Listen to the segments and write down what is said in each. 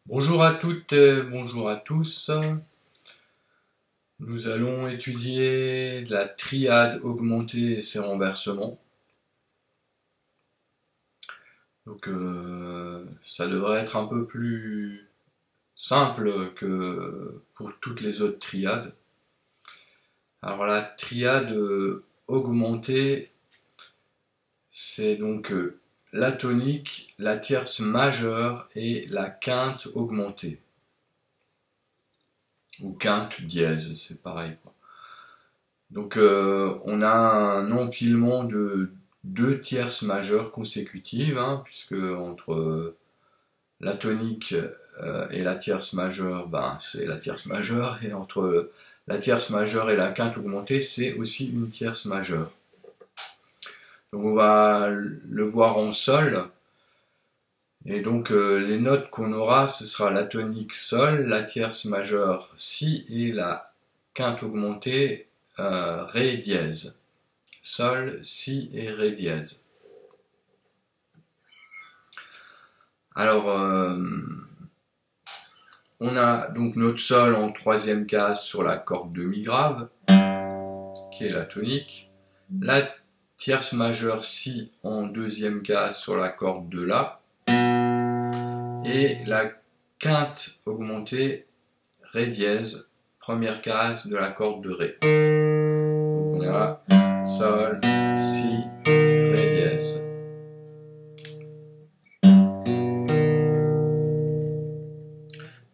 Bonjour à toutes, bonjour à tous. Nous allons étudier la triade augmentée et ses renversements. Donc ça devrait être un peu plus simple que pour toutes les autres triades. Alors la triade augmentée, c'est donc la tonique, la tierce majeure et la quinte augmentée. Ou quinte dièse, c'est pareil, quoi. Donc on a un empilement de deux tierces majeures consécutives, hein, puisque entre la tonique et la tierce majeure, ben, c'est la tierce majeure, et entre la tierce majeure et la quinte augmentée, c'est aussi une tierce majeure. Donc on va le voir en sol, et donc les notes qu'on aura, ce sera la tonique sol, la tierce majeure si, et la quinte augmentée ré dièse. Sol, si et ré dièse. Alors, on a donc notre sol en troisième case sur la corde de mi grave, qui est la tonique. La tierce majeure si en deuxième case sur la corde de la. Et la quinte augmentée ré dièse, première case de la corde de ré. Donc on a sol, si, ré dièse.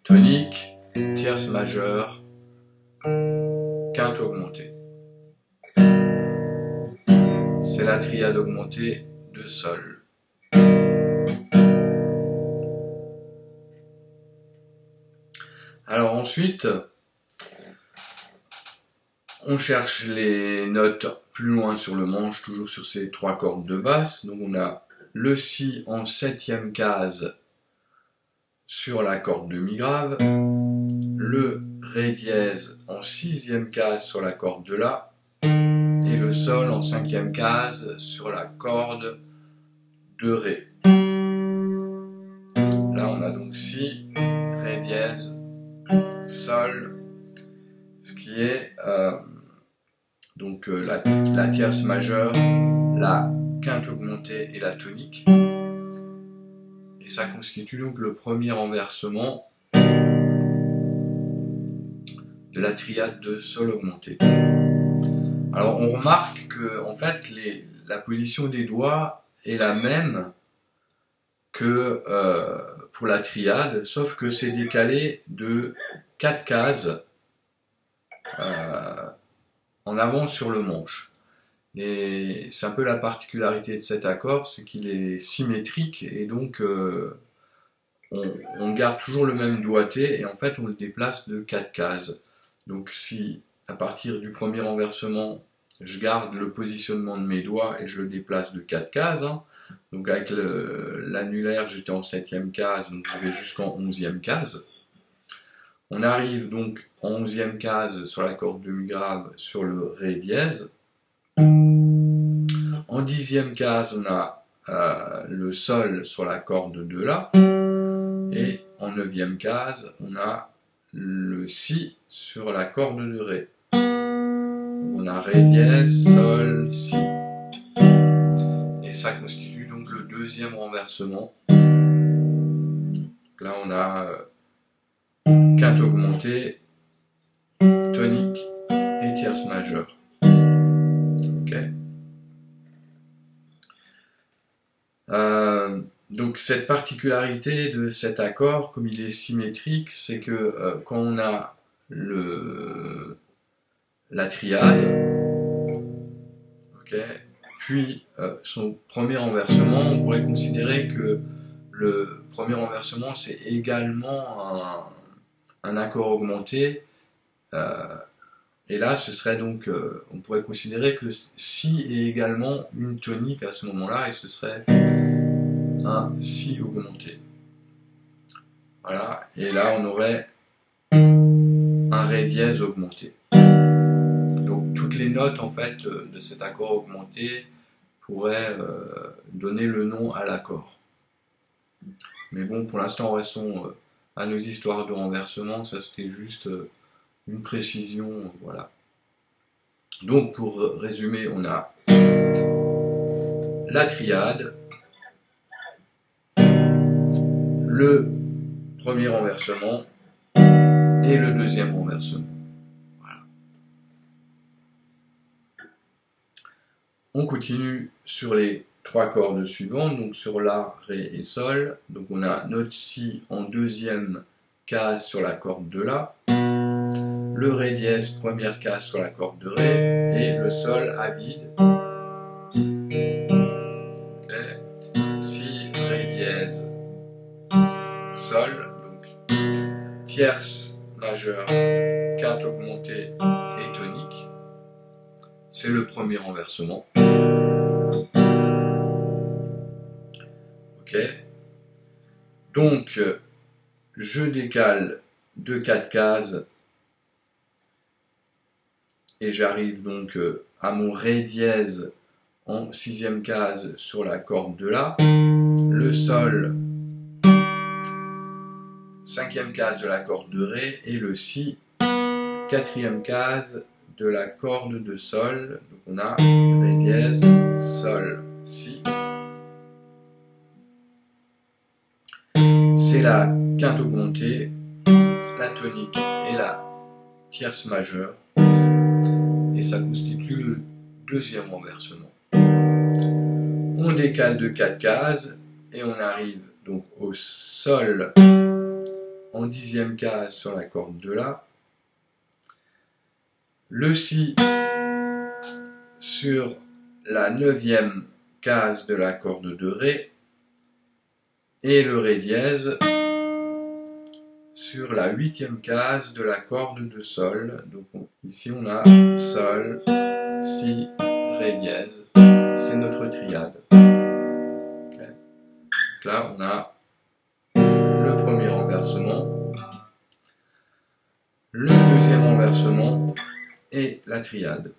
Tonique, tierce majeure, quinte augmentée. C'est la triade augmentée de sol. Alors ensuite, on cherche les notes plus loin sur le manche, toujours sur ces trois cordes de basse. Donc on a le si en septième case sur la corde de mi grave, le ré dièse en sixième case sur la corde de la, et le sol en cinquième case sur la corde de ré. Là on a donc si, ré dièse, sol, ce qui est donc la tierce majeure, la quinte augmentée et la tonique. Et ça constitue donc le premier renversement de la triade de sol augmenté. Alors on remarque que en fait la position des doigts est la même que pour la triade, sauf que c'est décalé de 4 cases en avant sur le manche. Et c'est un peu la particularité de cet accord, c'est qu'il est symétrique et donc on garde toujours le même doigté et en fait on le déplace de 4 cases. Donc si à partir du premier renversement je garde le positionnement de mes doigts et je le déplace de 4 cases, hein, donc avec l'annulaire j'étais en 7e case, donc je vais jusqu'en 11e case. On arrive donc en 11e case sur la corde de mi grave sur le ré dièse. En 10e case, on a le sol sur la corde de la. Et en 9e case, on a le si sur la corde de ré. On a ré dièse, sol, si. Et ça constitue donc le deuxième renversement. Là, on a quinte augmentée, tonique et tierce majeure. Okay. Donc cette particularité de cet accord, comme il est symétrique, c'est que quand on a la triade, okay, puis son premier renversement, on pourrait considérer que le premier renversement c'est également un accord augmenté, et là ce serait donc, on pourrait considérer que si est également une tonique à ce moment-là, et ce serait un si augmenté. Voilà, et là on aurait un ré dièse augmenté. Donc toutes les notes en fait de cet accord augmenté pourraient donner le nom à l'accord. Mais bon, pour l'instant restons à nos histoires de renversement. Ça, c'était juste une précision, voilà. Donc, pour résumer, on a la triade, le premier renversement et le deuxième renversement. Voilà. On continue sur les trois cordes suivantes, donc sur La, Ré et Sol. Donc on a notre Si en deuxième case sur la corde de La, le Ré dièse première case sur la corde de Ré et le Sol à vide. Okay. Si, Ré dièse, Sol, donc tierce majeure, quinte augmentée et tonique. C'est le premier renversement. Ok. Donc, je décale de 4 cases et j'arrive donc à mon Ré dièse en sixième case sur la corde de La, le Sol, cinquième case de la corde de Ré et le Si, quatrième case de la corde de Sol. Donc on a Ré dièse, Sol, Si. C'est la quinte augmentée, la tonique et la tierce majeure. Et ça constitue le deuxième renversement. On décale de 4 cases et on arrive donc au Sol en dixième case sur la corde de La, le Si sur la neuvième case de la corde de Ré et le Ré dièse sur la huitième case de la corde de Sol. Donc ici on a Sol, Si, Ré dièse, c'est notre triade. Okay. Donc là on a le premier renversement, le deuxième renversement et la triade.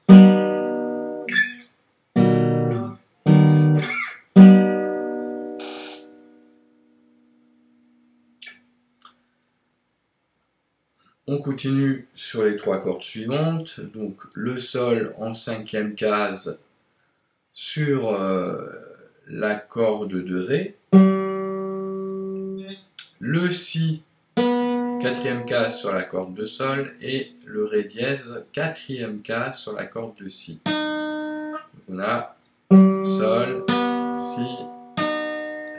On continue sur les trois cordes suivantes, donc le Sol en cinquième case sur la corde de Ré, le Si quatrième case sur la corde de Sol et le Ré dièse quatrième case sur la corde de Si. Donc on a Sol, Si,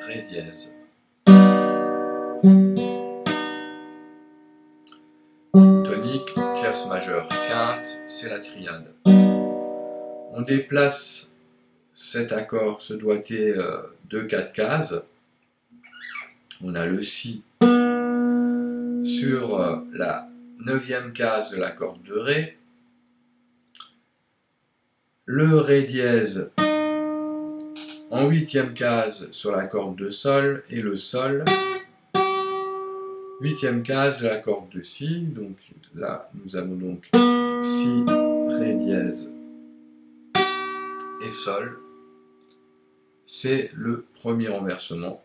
Ré dièse. Tonique, tierce majeure, quinte, c'est la triade. On déplace cet accord, ce doigté de 4 cases. On a le Si sur la neuvième case de la corde de Ré, le Ré dièse en huitième case sur la corde de Sol et le Sol, huitième case de la corde de Si. Donc là nous avons donc Si, Ré dièse et Sol. C'est le premier renversement.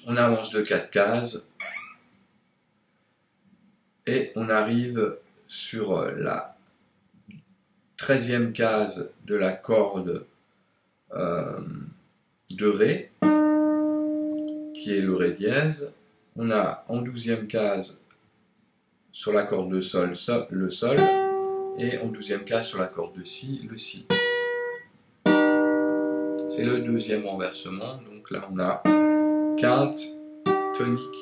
On avance de 4 cases et on arrive sur la 13e case de la corde de Ré, qui est le Ré dièse. On a en 12e case sur la corde de Sol, le Sol, et en 12e case sur la corde de Si, le Si. C'est le deuxième renversement, donc là on a quinte, tonique,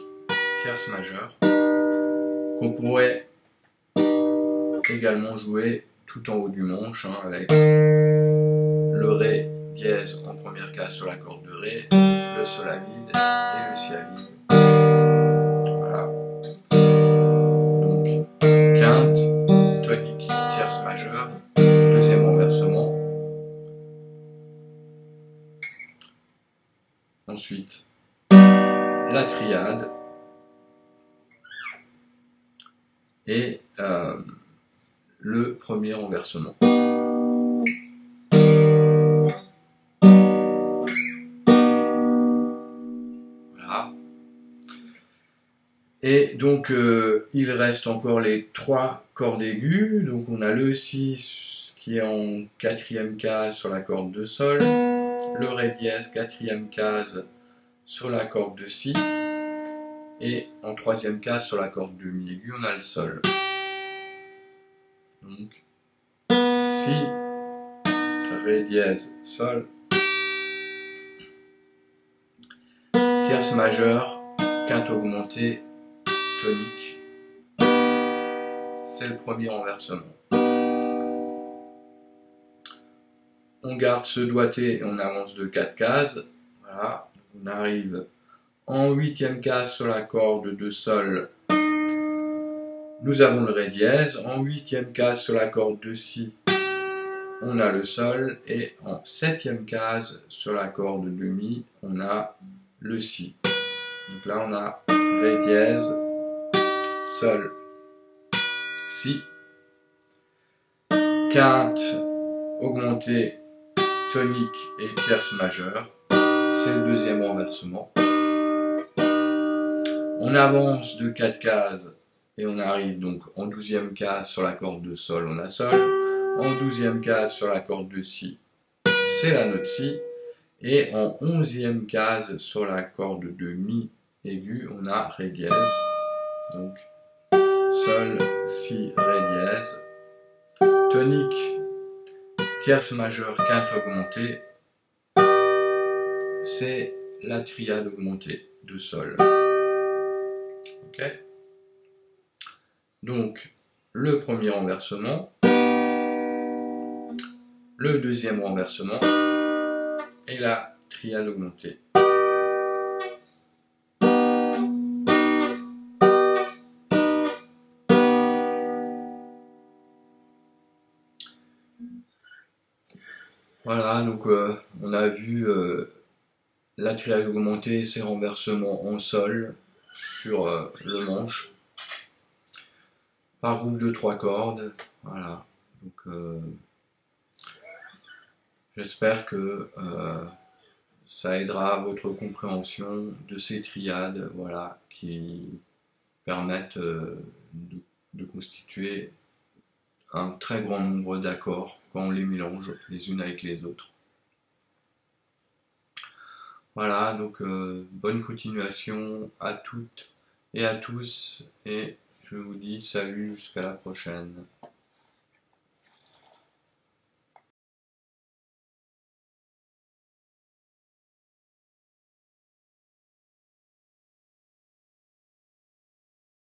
tierce majeure, qu'on pourrait également jouer tout en haut du manche, avec le Ré dièse en première case sur la corde de Ré, le Sol à vide et le Si à vide. Voilà. Donc quinte, tonique, tierce majeure, deuxième renversement. Ensuite, la triade et le premier renversement. donc il reste encore les 3 cordes aiguës. Donc on a le si qui est en 4e case sur la corde de sol, le ré dièse 4e case sur la corde de si, et en 3e case sur la corde de mi aiguë on a le sol. Donc si, ré dièse, sol, tierce majeure, quinte augmentée, tonique. C'est le premier renversement. On garde ce doigté et on avance de 4 cases. Voilà, on arrive en 8e case sur la corde de sol. Nous avons le ré dièse. En 8e case sur la corde de si, on a le sol. Et en 7e case sur la corde de mi, on a le si. Donc là, on a ré dièse, sol, si, quinte augmentée, tonique et tierce majeure. C'est le deuxième renversement. On avance de 4 cases et on arrive donc en 12e case sur la corde de sol, on a sol. En 12e case sur la corde de si, c'est la note si. Et en 11e case sur la corde de mi aiguë, on a ré dièse. Donc sol, si, ré dièse, tonique, tierce majeure, quinte augmentée. C'est la triade augmentée de sol. Ok. Donc le premier renversement, le deuxième renversement et la triade augmentée. Voilà, donc on a vu la triade augmentée et ses renversements en sol sur le manche par groupe de 3 cordes. Voilà, donc j'espère que ça aidera à votre compréhension de ces triades, voilà, qui permettent de constituer un très grand nombre d'accords quand on les mélange les unes avec les autres. Voilà, donc bonne continuation à toutes et à tous, et je vous dis salut jusqu'à la prochaine.